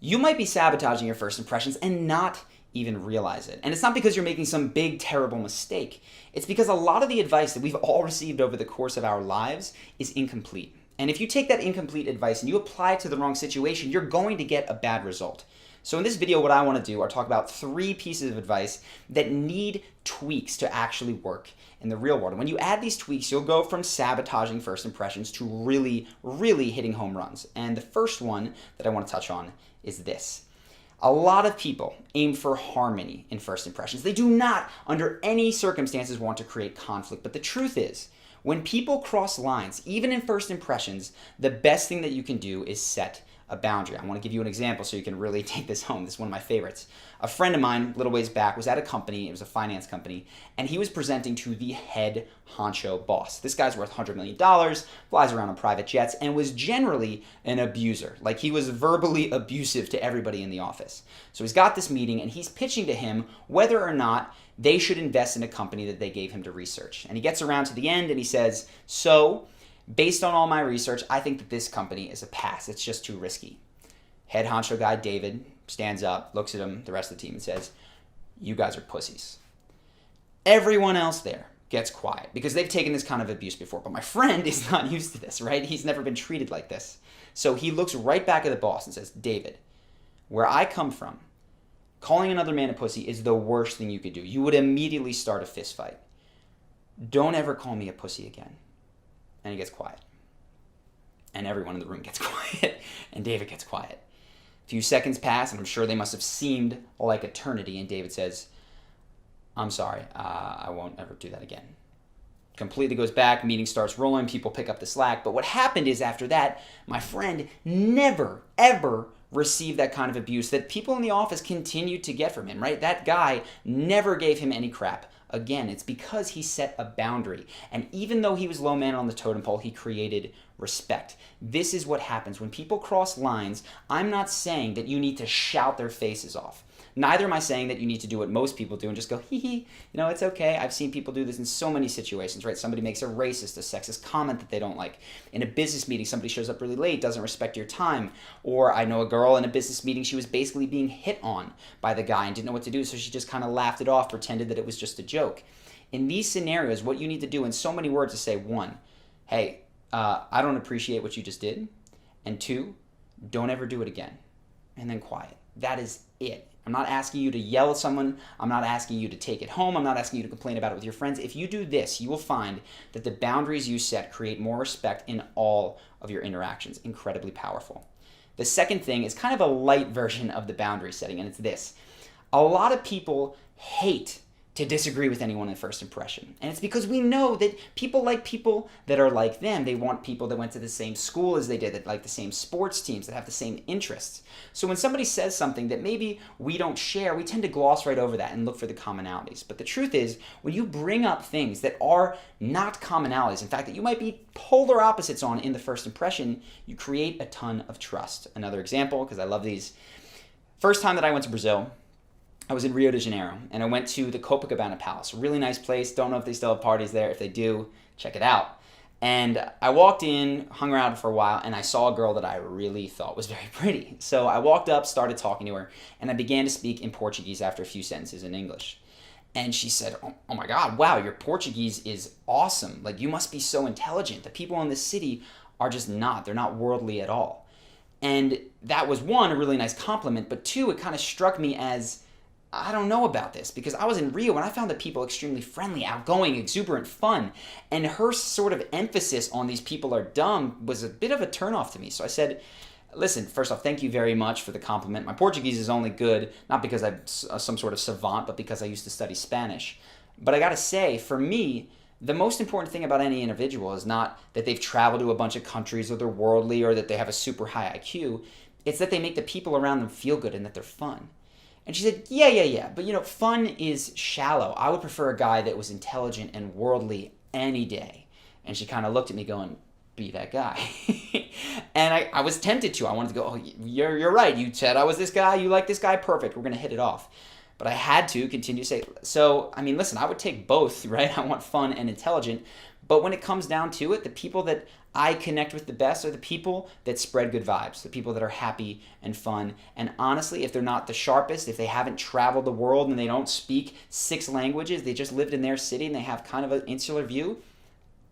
You might be sabotaging your first impressions and not even realize it. And it's not because you're making some big, terrible mistake. It's because a lot of the advice that we've all received over the course of our lives is incomplete. And if you take that incomplete advice and you apply it to the wrong situation, you're going to get a bad result. So in this video, what I want to do are talk about 3 pieces of advice that need tweaks to actually work in the real world. And when you add these tweaks, you'll go from sabotaging first impressions to really, really hitting home runs. And the first one that I want to touch on is this. A lot of people aim for harmony in first impressions. They do not, under any circumstances, want to create conflict. But the truth is, when people cross lines, even in first impressions, the best thing that you can do is set a boundary. I want to give you an example so you can really take this home. This is one of my favorites. A friend of mine, a little ways back, was at a company, it was a finance company, and he was presenting to the head honcho boss. This guy's worth $100 million, flies around on private jets, and was generally an abuser. Like, he was verbally abusive to everybody in the office. So he's got this meeting, and he's pitching to him whether or not they should invest in a company that they gave him to research. And he gets around to the end, and he says, so, based on all my research, I think that this company is a pass. It's just too risky. Head honcho guy, David, stands up, looks at him, the rest of the team, and says, you guys are pussies. Everyone else there gets quiet because they've taken this kind of abuse before. But my friend is not used to this, right? He's never been treated like this. So he looks right back at the boss and says, David, where I come from, calling another man a pussy is the worst thing you could do. You would immediately start a fist fight. Don't ever call me a pussy again. And he gets quiet. And everyone in the room gets quiet. And David gets quiet. A few seconds pass, and I'm sure they must have seemed like eternity. And David says, I'm sorry, I won't ever do that again. Completely goes back, meeting starts rolling, people pick up the slack. But what happened is after that, my friend never, ever received that kind of abuse that people in the office continued to get from him, right? That guy never gave him any crap. Again, it's because he set a boundary. And even though he was low man on the totem pole, he created respect. This is what happens when people cross lines. I'm not saying that you need to shout their faces off. Neither am I saying that you need to do what most people do and just go, hee hee, you know, it's okay. I've seen people do this in so many situations, right? Somebody makes a racist, a sexist comment that they don't like. In a business meeting, somebody shows up really late, doesn't respect your time. Or I know a girl in a business meeting, she was basically being hit on by the guy and didn't know what to do, so she just kind of laughed it off, pretended that it was just a joke. In these scenarios, what you need to do in so many words is say, 1, hey, I don't appreciate what you just did. And 2, don't ever do it again. And then quiet. That is it. I'm not asking you to yell at someone. I'm not asking you to take it home. I'm not asking you to complain about it with your friends. If you do this, you will find that the boundaries you set create more respect in all of your interactions. Incredibly powerful. The second thing is kind of a light version of the boundary setting, and it's this. A lot of people hate to disagree with anyone in first impression. And it's because we know that people like people that are like them. They want people that went to the same school as they did, that like the same sports teams, that have the same interests. So when somebody says something that maybe we don't share, we tend to gloss right over that and look for the commonalities. But the truth is, when you bring up things that are not commonalities, in fact, that you might be polar opposites on in the first impression, you create a ton of trust. Another example, because I love these. First time that I went to Brazil, I was in Rio de Janeiro, and I went to the Copacabana Palace. A really nice place. Don't know if they still have parties there. If they do, check it out. And I walked in, hung around for a while, and I saw a girl that I really thought was very pretty. So I walked up, started talking to her, and I began to speak in Portuguese after a few sentences in English. And she said, oh my God, wow, your Portuguese is awesome. Like, you must be so intelligent. The people in this city are just not. They're not worldly at all. And that was, 1, a really nice compliment, but 2, it kind of struck me as, I don't know about this, because I was in Rio and I found the people extremely friendly, outgoing, exuberant, fun. And her sort of emphasis on these people are dumb was a bit of a turnoff to me. So I said, listen, first off, thank you very much for the compliment. My Portuguese is only good, not because I'm some sort of savant, but because I used to study Spanish. But I gotta say, for me, the most important thing about any individual is not that they've traveled to a bunch of countries or they're worldly or that they have a super high IQ. It's that they make the people around them feel good and that they're fun. And she said, yeah, but you know, fun is shallow. I would prefer a guy that was intelligent and worldly any day. And she kind of looked at me going, be that guy. And I was tempted to. I wanted to go, oh, you're right. You said I was this guy. You like this guy. Perfect. We're going to hit it off. But I had to continue to say, so, I mean, listen, I would take both, right? I want fun and intelligent. But when it comes down to it, the people that I connect with the best are the people that spread good vibes, the people that are happy and fun. And honestly, if they're not the sharpest, if they haven't traveled the world and they don't speak 6 languages, they just lived in their city and they have kind of an insular view,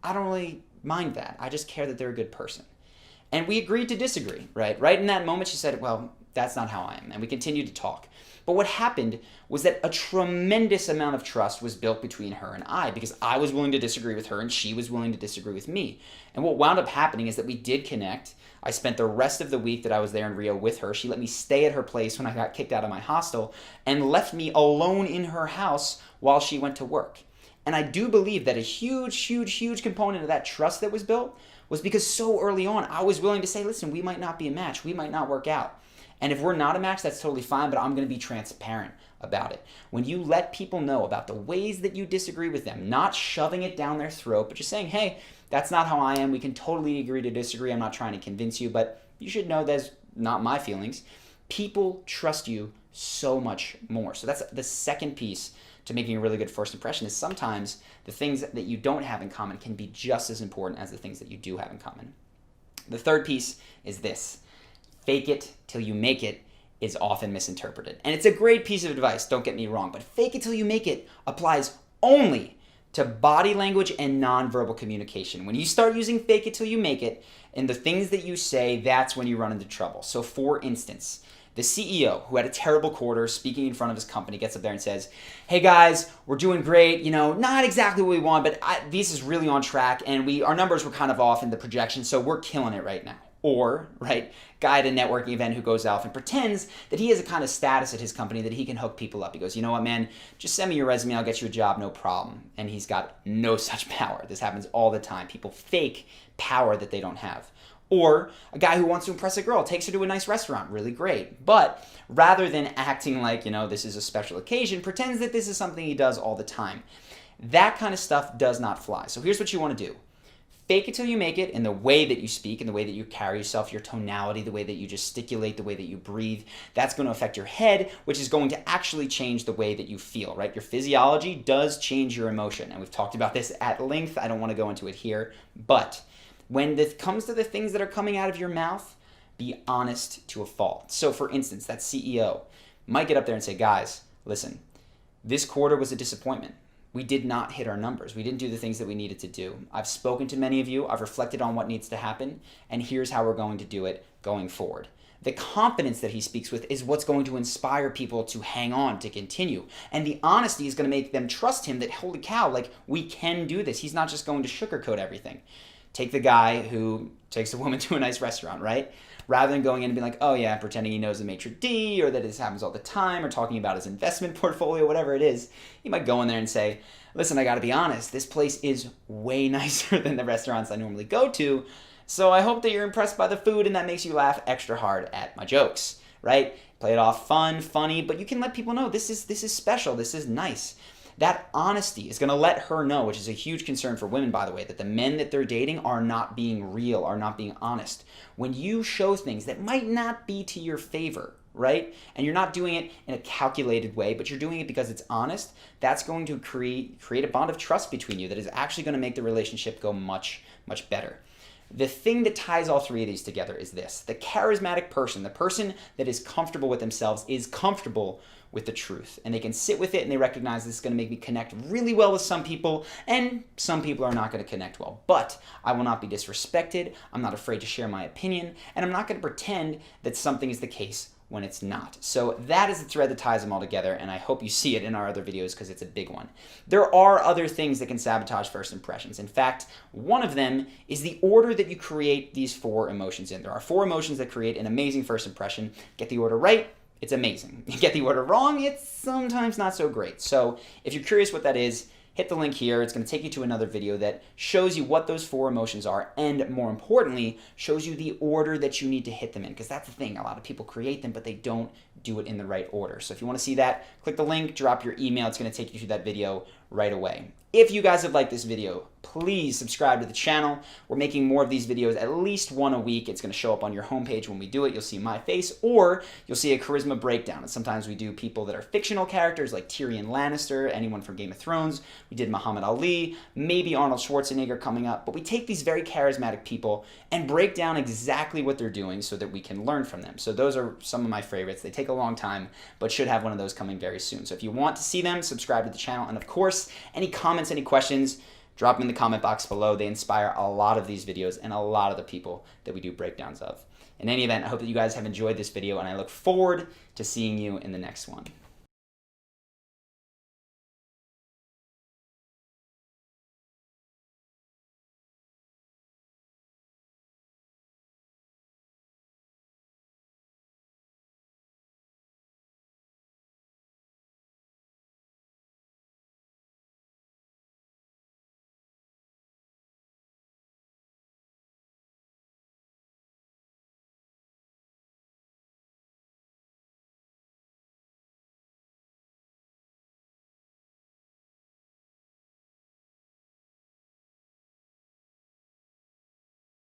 I don't really mind that. I just care that they're a good person. And we agreed to disagree, right? Right in that moment, she said, well, that's not how I am. And we continued to talk. But what happened was that a tremendous amount of trust was built between her and I, because I was willing to disagree with her and she was willing to disagree with me. And what wound up happening is that we did connect. I spent the rest of the week that I was there in Rio with her. She let me stay at her place when I got kicked out of my hostel and left me alone in her house while she went to work. And I do believe that a huge component of that trust that was built was because so early on, I was willing to say, listen, we might not be a match. We might not work out. And if we're not a match, that's totally fine, but I'm going to be transparent about it. When you let people know about the ways that you disagree with them, not shoving it down their throat, but just saying, hey, that's not how I am. We can totally agree to disagree. I'm not trying to convince you, but you should know that's not my feelings. People trust you so much more. So that's the second piece to making a really good first impression, is sometimes the things that you don't have in common can be just as important as the things that you do have in common. The third piece is this: fake it till you make it is often misinterpreted. And it's a great piece of advice, don't get me wrong, but fake it till you make it applies only to body language and nonverbal communication. When you start using fake it till you make it in the things that you say, that's when you run into trouble. So for instance, the CEO who had a terrible quarter speaking in front of his company gets up there and says, hey guys, we're doing great, not exactly what we want, but this is really on track and our numbers were kind of off in the projection, so we're killing it right now. Or, right, guy at a networking event who goes off and pretends that he has a kind of status at his company that he can hook people up. He goes, you know what, man, just send me your resume, I'll get you a job, no problem. And he's got no such power. This happens all the time. People fake power that they don't have. Or a guy who wants to impress a girl, takes her to a nice restaurant, really great. But rather than acting like, this is a special occasion, pretends that this is something he does all the time. That kind of stuff does not fly. So here's what you want to do. Fake it till you make it in the way that you speak, in the way that you carry yourself, your tonality, the way that you gesticulate, the way that you breathe. That's going to affect your head, which is going to actually change the way that you feel, right? Your physiology does change your emotion. And we've talked about this at length. I don't want to go into it here. But when it comes to the things that are coming out of your mouth, be honest to a fault. So for instance, that CEO might get up there and say, guys, listen, this quarter was a disappointment. We did not hit our numbers. We didn't do the things that we needed to do. I've spoken to many of you. I've reflected on what needs to happen, and here's how we're going to do it going forward. The confidence that he speaks with is what's going to inspire people to hang on, to continue. And the honesty is going to make them trust him that, holy cow, we can do this. He's not just going to sugarcoat everything. Take the guy who takes a woman to a nice restaurant, right? Rather than going in and being like, oh yeah, pretending he knows the maitre d', or that this happens all the time, or talking about his investment portfolio, whatever it is, he might go in there and say, listen, I gotta be honest, this place is way nicer than the restaurants I normally go to, so I hope that you're impressed by the food and that makes you laugh extra hard at my jokes, right? Play it off fun, funny, but you can let people know this is special, this is nice. That honesty is going to let her know, which is a huge concern for women, by the way, that the men that they're dating are not being real, are not being honest. When you show things that might not be to your favor, right? And you're not doing it in a calculated way, but you're doing it because it's honest, that's going to create a bond of trust between you that is actually going to make the relationship go much, much better. The thing that ties all three of these together is this. The charismatic person, the person that is comfortable with themselves, is comfortable with the truth. And they can sit with it and they recognize this is going to make me connect really well with some people, and some people are not going to connect well. But I will not be disrespected, I'm not afraid to share my opinion, and I'm not going to pretend that something is the case when it's not. So that is the thread that ties them all together, and I hope you see it in our other videos because it's a big one. There are other things that can sabotage first impressions. In fact, one of them is the order that you create these 4 emotions in. There are 4 emotions that create an amazing first impression. Get the order right, it's amazing. You get the order wrong, it's sometimes not so great. So if you're curious what that is, hit the link here. It's going to take you to another video that shows you what those 4 emotions are, and more importantly, shows you the order that you need to hit them in, because that's the thing. A lot of people create them, but they don't do it in the right order. So if you want to see that, click the link, drop your email. It's going to take you to that video right away. If you guys have liked this video, please subscribe to the channel. We're making more of these videos, at least one a week. It's going to show up on your homepage when we do it. You'll see my face, or you'll see a charisma breakdown. And sometimes we do people that are fictional characters like Tyrion Lannister, anyone from Game of Thrones. We did Muhammad Ali, maybe Arnold Schwarzenegger coming up. But we take these very charismatic people and break down exactly what they're doing so that we can learn from them. So those are some of my favorites. They take a long time, but should have one of those coming very soon. So if you want to see them, subscribe to the channel. And of course, any comments, any questions, drop them in the comment box below. They inspire a lot of these videos and a lot of the people that we do breakdowns of. In any event, I hope that you guys have enjoyed this video, and I look forward to seeing you in the next one.